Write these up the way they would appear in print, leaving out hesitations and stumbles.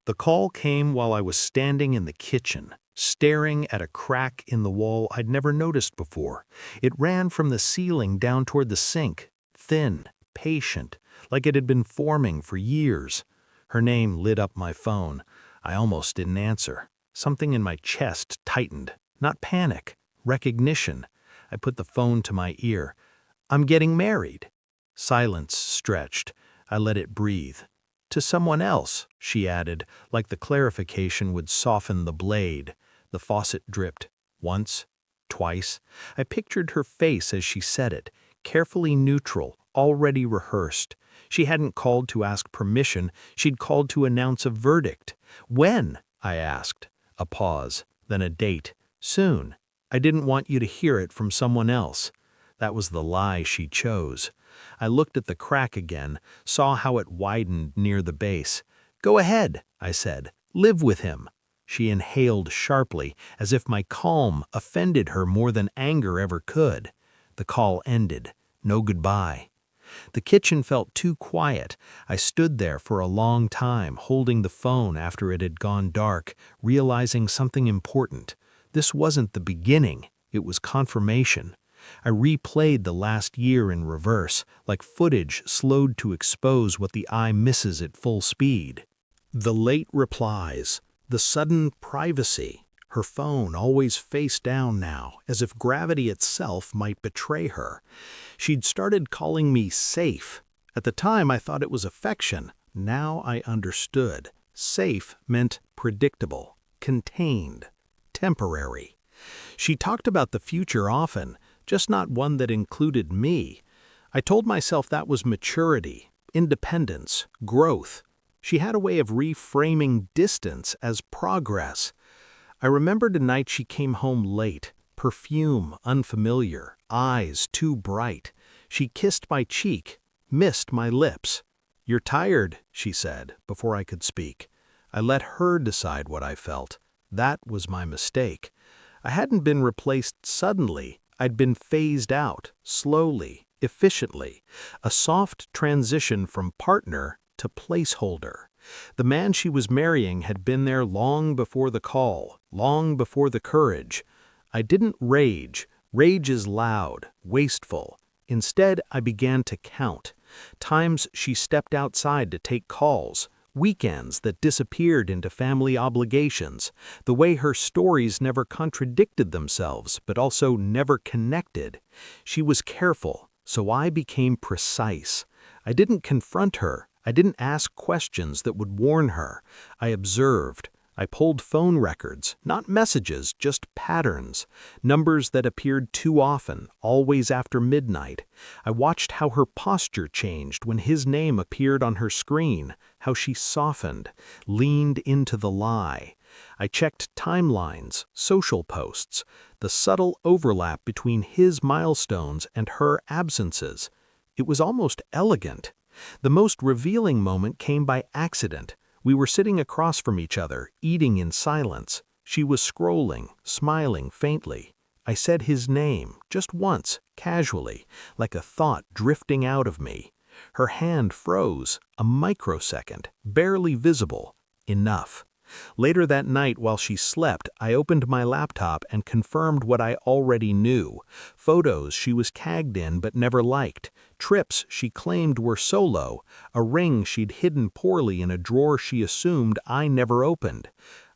The call came while I was standing in the kitchen, staring at a crack in the wall I'd never noticed before. It ran from the ceiling down toward the sink, thin, patient, like it had been forming for years. Her name lit up my phone. I almost didn't answer. Something in my chest tightened. Not panic, recognition. I put the phone to my ear. "I'm getting married." Silence stretched. I let it breathe. "To someone else," she added, like the clarification would soften the blade. The faucet dripped. Once, twice. I pictured her face as she said it, carefully neutral, already rehearsed. She hadn't called to ask permission, she'd called to announce a verdict. "When?" I asked. A pause, then a date. "Soon. I didn't want you to hear it from someone else." That was the lie she chose. I looked at the crack again, saw how it widened near the base. "Go ahead," I said. "Live with him." She inhaled sharply, as if my calm offended her more than anger ever could. The call ended. No goodbye. The kitchen felt too quiet. I stood there for a long time, holding the phone after it had gone dark, realizing something important. This wasn't the beginning, it was confirmation. I replayed the last year in reverse, like footage slowed to expose what the eye misses at full speed. The late replies, the sudden privacy, her phone always face down now, as if gravity itself might betray her. She'd started calling me safe. At the time I thought it was affection. Now I understood. Safe meant predictable, contained, temporary. She talked about the future often, just not one that included me. I told myself that was maturity, independence, growth. She had a way of reframing distance as progress. I remembered a night she came home late, perfume unfamiliar, eyes too bright. She kissed my cheek, missed my lips. "You're tired," she said, before I could speak. I let her decide what I felt. That was my mistake. I hadn't been replaced suddenly. I'd been phased out, slowly, efficiently, a soft transition from partner to placeholder. The man she was marrying had been there long before the call, long before the courage. I didn't rage. Rage is loud, wasteful. Instead, I began to count. Times she stepped outside to take calls, weekends that disappeared into family obligations, the way her stories never contradicted themselves, but also never connected. She was careful, so I became precise. I didn't confront her. I didn't ask questions that would warn her. I observed. I pulled phone records, not messages, just patterns, numbers that appeared too often, always after midnight. I watched how her posture changed when his name appeared on her screen, how she softened, leaned into the lie. I checked timelines, social posts, the subtle overlap between his milestones and her absences. It was almost elegant. The most revealing moment came by accident. We were sitting across from each other, eating in silence. She was scrolling, smiling faintly. I said his name, just once, casually, like a thought drifting out of me. Her hand froze, a microsecond, barely visible. Enough. Later that night while she slept, I opened my laptop and confirmed what I already knew. Photos she was tagged in but never liked. Trips she claimed were solo. A ring she'd hidden poorly in a drawer she assumed I never opened.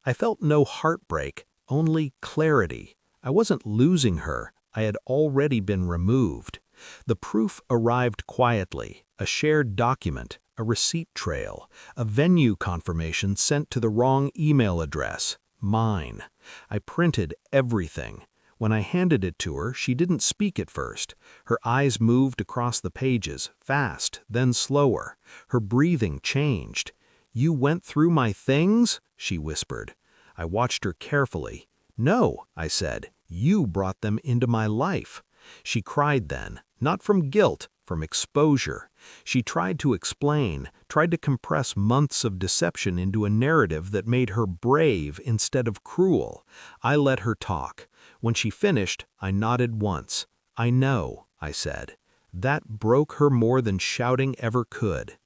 I felt no heartbreak, only clarity. I wasn't losing her. I had already been removed. The proof arrived quietly, a shared document, a receipt trail, a venue confirmation sent to the wrong email address, mine. I printed everything. When I handed it to her, she didn't speak at first. Her eyes moved across the pages, fast, then slower. Her breathing changed. "You went through my things?" she whispered. I watched her carefully. "No," I said, "you brought them into my life." She cried then, not from guilt, from exposure. She tried to explain, tried to compress months of deception into a narrative that made her brave instead of cruel. I let her talk. When she finished, I nodded once. "I know," I said. That broke her more than shouting ever could.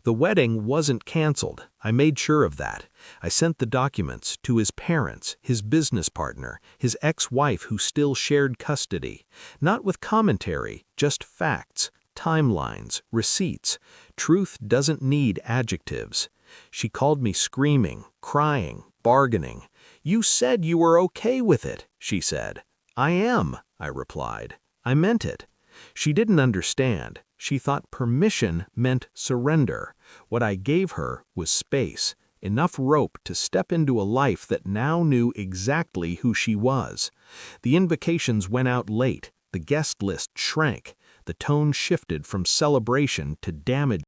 The wedding wasn't canceled. I made sure of that. I sent the documents to his parents, his business partner, his ex-wife who still shared custody. Not with commentary, just facts, timelines, receipts. Truth doesn't need adjectives. She called me screaming, crying, bargaining. "You said you were okay with it," she said. "I am," I replied. "I meant it." She didn't understand. She thought permission meant surrender. What I gave her was space, enough rope to step into a life that now knew exactly who she was. The invitations went out late. The guest list shrank. The tone shifted from celebration to damage.